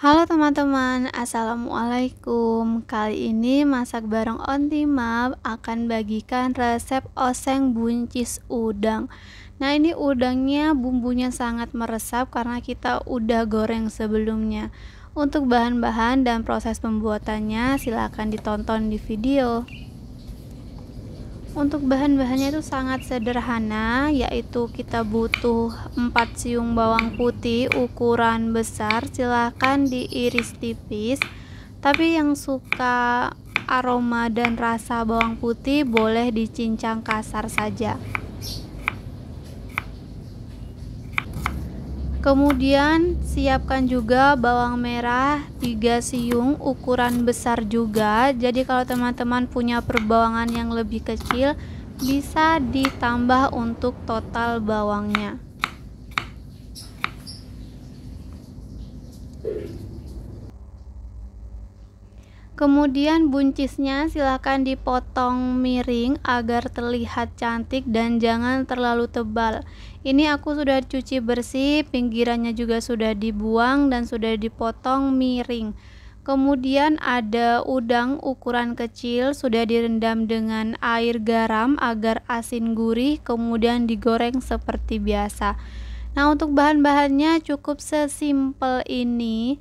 Halo teman-teman, assalamualaikum. Kali ini masak bareng Ontimap akan bagikan resep oseng buncis udang. Nah, ini udangnya bumbunya sangat meresap karena kita udah goreng sebelumnya. Untuk bahan-bahan dan proses pembuatannya silakan ditonton di video. Untuk bahan-bahannya itu sangat sederhana, yaitu kita butuh 4 siung bawang putih ukuran besar, silahkan diiris tipis. Tapi yang suka aroma dan rasa bawang putih boleh dicincang kasar saja. Kemudian siapkan juga bawang merah 3 siung ukuran besar juga. Jadi kalau teman-teman punya perbawangan yang lebih kecil bisa ditambah untuk total bawangnya. Kemudian buncisnya silahkan dipotong miring agar terlihat cantik dan jangan terlalu tebal. Ini aku sudah cuci bersih, pinggirannya juga sudah dibuang dan sudah dipotong miring. Kemudian ada udang ukuran kecil, sudah direndam dengan air garam agar asin gurih, kemudian digoreng seperti biasa. Nah, untuk bahan-bahannya cukup sesimpel ini.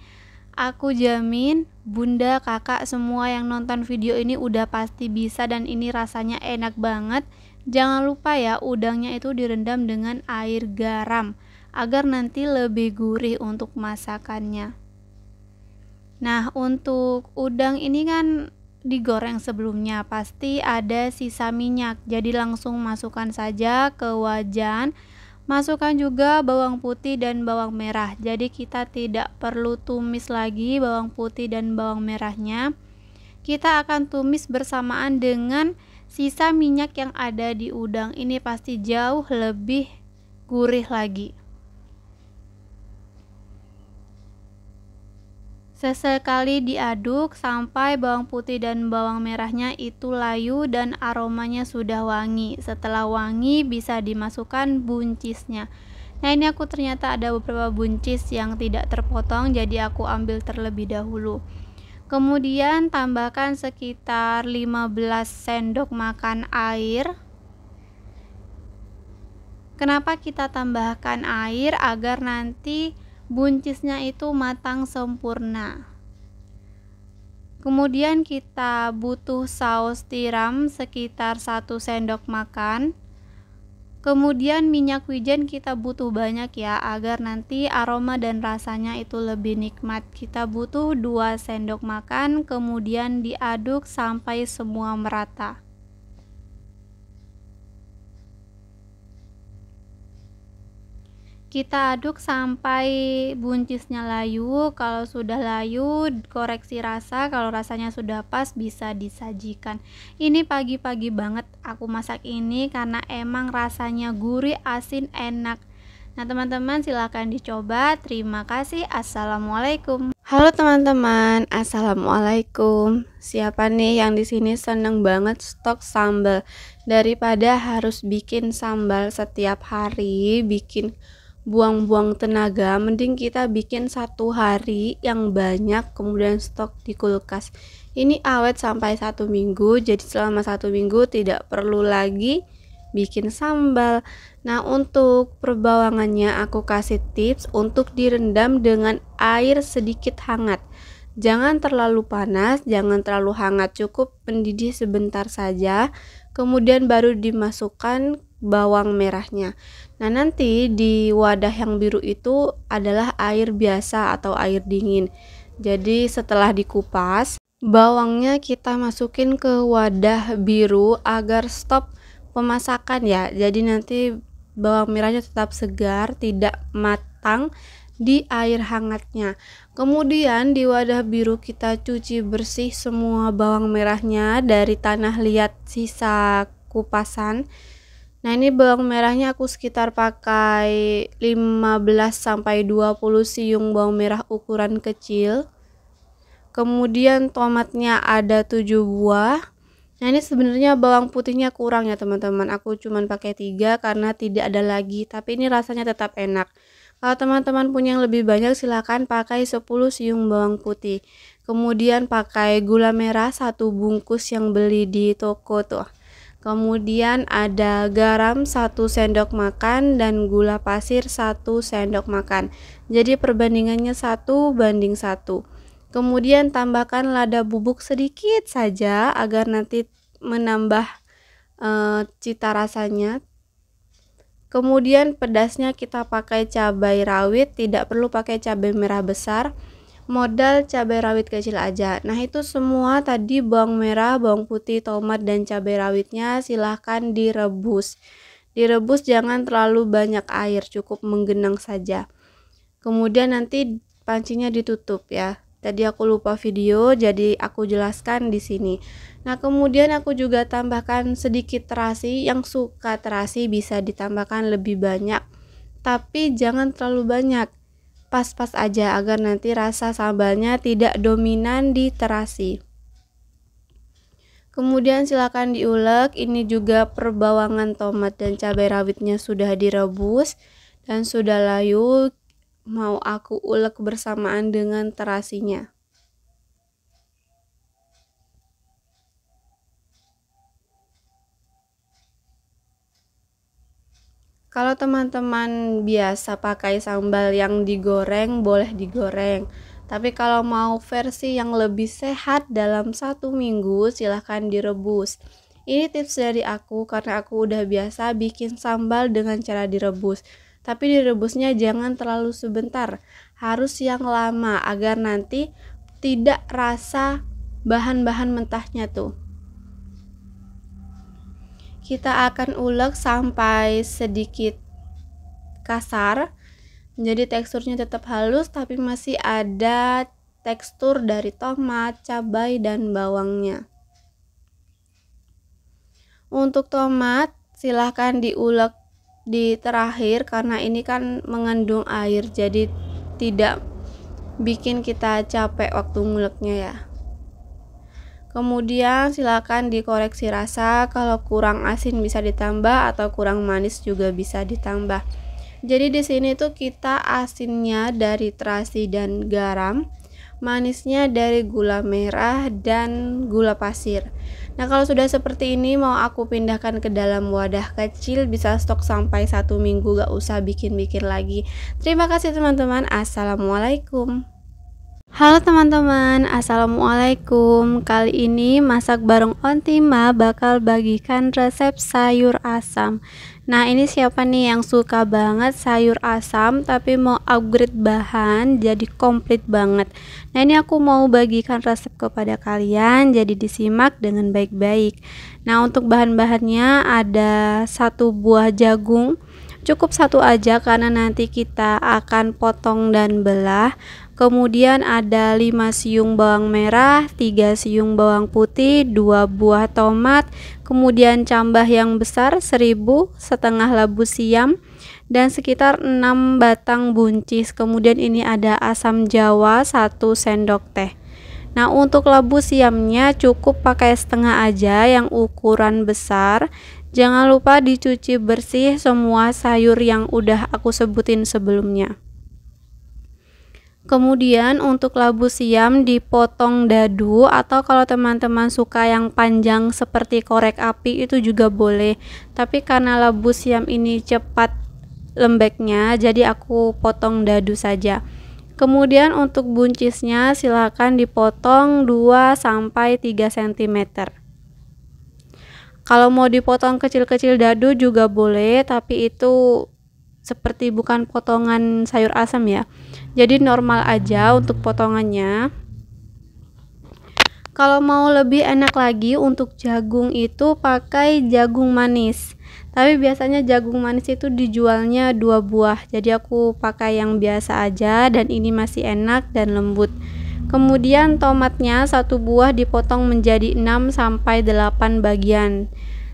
Aku jamin bunda, kakak, semua yang nonton video ini udah pasti bisa dan ini rasanya enak banget. Jangan lupa ya, udangnya itu direndam dengan air garam agar nanti lebih gurih untuk masakannya. Nah, untuk udang ini kan digoreng sebelumnya, pasti ada sisa minyak. Jadi langsung masukkan saja ke wajan. Masukkan juga bawang putih dan bawang merah. Jadi kita tidak perlu tumis lagi bawang putih dan bawang merahnya. Kita akan tumis bersamaan dengan sisa minyak yang ada di udang. Ini pasti jauh lebih gurih lagi. Sesekali diaduk sampai bawang putih dan bawang merahnya itu layu dan aromanya sudah wangi. Setelah wangi bisa dimasukkan buncisnya. Nah, ini aku ternyata ada beberapa buncis yang tidak terpotong, jadi aku ambil terlebih dahulu. Kemudian tambahkan sekitar 15 sendok makan air. Kenapa kita tambahkan air? Agar nanti buncisnya itu matang sempurna. Kemudian kita butuh saus tiram sekitar 1 sendok makan. Kemudian minyak wijen kita butuh banyak ya, agar nanti aroma dan rasanya itu lebih nikmat. Kita butuh 2 sendok makan, kemudian diaduk sampai semua merata. Kita aduk sampai buncisnya layu. Kalau sudah layu, koreksi rasa. Kalau rasanya sudah pas, bisa disajikan. Ini pagi-pagi banget aku masak ini karena emang rasanya gurih, asin, enak. Nah, teman-teman silahkan dicoba. Terima kasih. Assalamualaikum. Halo teman-teman, assalamualaikum. Siapa nih yang di sini seneng banget stok sambal daripada harus bikin sambal setiap hari, bikin buang-buang tenaga, mending kita bikin 1 hari yang banyak kemudian stok di kulkas. Ini awet sampai 1 minggu, jadi selama 1 minggu tidak perlu lagi bikin sambal. Nah, untuk perbawangannya aku kasih tips untuk direndam dengan air sedikit hangat. Jangan terlalu panas, jangan terlalu hangat, cukup mendidih sebentar saja. Kemudian baru dimasukkan bawang merahnya. Nah, nanti di wadah yang biru itu adalah air biasa atau air dingin. Jadi setelah dikupas, bawangnya kita masukin ke wadah biru agar stop pemasakan ya. Jadi nanti bawang merahnya tetap segar, tidak matang di air hangatnya. Kemudian di wadah biru kita cuci bersih semua bawang merahnya dari tanah liat sisa kupasan. Nah, ini bawang merahnya aku sekitar pakai 15 sampai 20 siung bawang merah ukuran kecil. Kemudian tomatnya ada 7 buah. Nah, ini sebenarnya bawang putihnya kurang ya teman-teman. Aku cuman pakai 3 karena tidak ada lagi, tapi ini rasanya tetap enak. Kalau teman-teman punya yang lebih banyak, silakan pakai 10 siung bawang putih. Kemudian pakai gula merah 1 bungkus yang beli di toko tuh. Kemudian ada garam 1 sendok makan dan gula pasir 1 sendok makan. Jadi perbandingannya 1:1. Kemudian tambahkan lada bubuk sedikit saja agar nanti menambah cita rasanya. Kemudian pedasnya kita pakai cabai rawit, tidak perlu pakai cabai merah besar, modal cabai rawit kecil aja. Nah itu semua tadi bawang merah, bawang putih, tomat, dan cabai rawitnya silahkan direbus. Direbus jangan terlalu banyak air, cukup menggenang saja. Kemudian nanti pancinya ditutup ya. Tadi aku lupa video, jadi aku jelaskan di sini. Nah, kemudian aku juga tambahkan sedikit terasi. Yang suka terasi bisa ditambahkan lebih banyak, tapi jangan terlalu banyak. Pas-pas aja agar nanti rasa sambalnya tidak dominan di terasi. Kemudian silakan diulek. Ini juga perbawangan tomat dan cabai rawitnya sudah direbus dan sudah layu. Mau aku ulek bersamaan dengan terasinya. Kalau teman-teman biasa pakai sambal yang digoreng, boleh digoreng. Tapi kalau mau versi yang lebih sehat dalam 1 minggu, silahkan direbus. Ini tips dari aku karena aku udah biasa bikin sambal dengan cara direbus. Tapi direbusnya jangan terlalu sebentar, harus yang lama agar nanti tidak rasa bahan-bahan mentahnya tuh. Kita akan ulek sampai sedikit kasar, jadi teksturnya tetap halus tapi masih ada tekstur dari tomat, cabai, dan bawangnya. Untuk tomat silahkan diulek di terakhir karena ini kan mengandung air, jadi tidak bikin kita capek waktu nguleknya ya. Kemudian silakan dikoreksi rasa, kalau kurang asin bisa ditambah atau kurang manis juga bisa ditambah. Jadi di sini tuh kita asinnya dari terasi dan garam, manisnya dari gula merah dan gula pasir. Nah kalau sudah seperti ini mau aku pindahkan ke dalam wadah kecil, bisa stok sampai 1 minggu, gak usah bikin-bikin lagi. Terima kasih teman-teman. Assalamualaikum. Halo teman-teman, assalamualaikum. Kali ini masak bareng Ontima bakal bagikan resep sayur asam. Nah ini siapa nih yang suka banget sayur asam tapi mau upgrade bahan jadi komplit banget. Nah ini aku mau bagikan resep kepada kalian, jadi disimak dengan baik-baik. Nah untuk bahan-bahannya ada 1 buah jagung, cukup 1 aja karena nanti kita akan potong dan belah. Kemudian ada 5 siung bawang merah, 3 siung bawang putih, 2 buah tomat, kemudian cambah yang besar 1000, setengah labu siam, dan sekitar 6 batang buncis. Kemudian ini ada asam jawa 1 sendok teh. Nah untuk labu siamnya cukup pakai setengah aja yang ukuran besar. Jangan lupa dicuci bersih semua sayur yang udah aku sebutin sebelumnya. Kemudian untuk labu siam dipotong dadu, atau kalau teman-teman suka yang panjang seperti korek api itu juga boleh. Tapi karena labu siam ini cepat lembeknya, jadi aku potong dadu saja. Kemudian untuk buncisnya silakan dipotong 2-3 cm. Kalau mau dipotong kecil-kecil dadu juga boleh, tapi itu seperti bukan potongan sayur asam ya, jadi normal aja untuk potongannya. Kalau mau lebih enak lagi untuk jagung itu pakai jagung manis, tapi biasanya jagung manis itu dijualnya 2 buah, jadi aku pakai yang biasa aja dan ini masih enak dan lembut. Kemudian tomatnya 1 buah dipotong menjadi 6-8 bagian,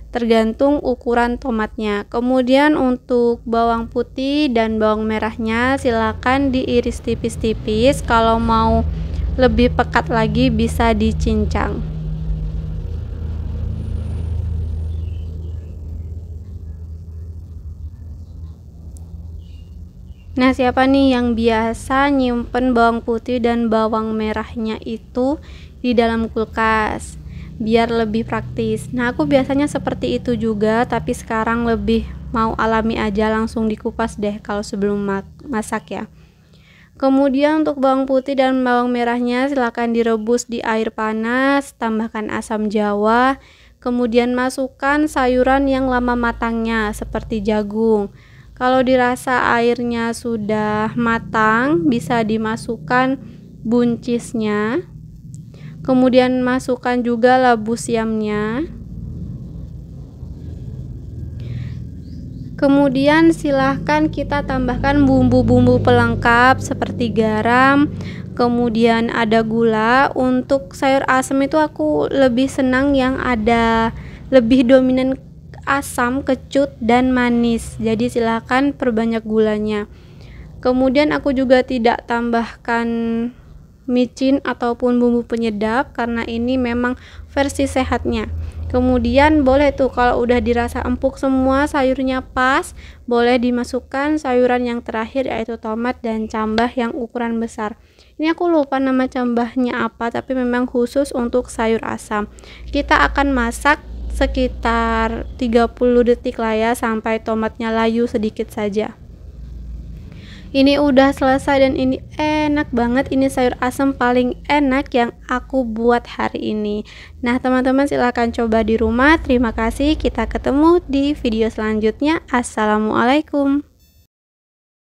tergantung ukuran tomatnya. Kemudian untuk bawang putih dan bawang merahnya silakan diiris tipis-tipis, kalau mau lebih pekat lagi bisa dicincang. Nah, siapa nih yang biasa nyimpen bawang putih dan bawang merahnya itu di dalam kulkas biar lebih praktis? Nah, aku biasanya seperti itu juga, tapi sekarang lebih mau alami aja, langsung dikupas deh kalau sebelum masak ya. Kemudian untuk bawang putih dan bawang merahnya silakan direbus di air panas, tambahkan asam jawa, kemudian masukkan sayuran yang lama matangnya seperti jagung. Kalau dirasa airnya sudah matang, bisa dimasukkan buncisnya. Kemudian masukkan juga labu siamnya. Kemudian silahkan kita tambahkan bumbu-bumbu pelengkap seperti garam, kemudian ada gula. Untuk sayur asam itu aku lebih senang yang ada lebih dominan asam, kecut, dan manis. Jadi silahkan perbanyak gulanya. Kemudian aku juga tidak tambahkan micin ataupun bumbu penyedap karena ini memang versi sehatnya. Kemudian boleh tuh kalau udah dirasa empuk semua sayurnya pas, boleh dimasukkan sayuran yang terakhir yaitu tomat dan cambah yang ukuran besar. Ini aku lupa nama cambahnya apa, tapi memang khusus untuk sayur asam. Kita akan masak sekitar 30 detik lah ya, sampai tomatnya layu sedikit saja. Ini udah selesai dan ini enak banget. Ini sayur asam paling enak yang aku buat hari ini. Nah, teman-teman silahkan coba di rumah. Terima kasih. Kita ketemu di video selanjutnya. Assalamualaikum.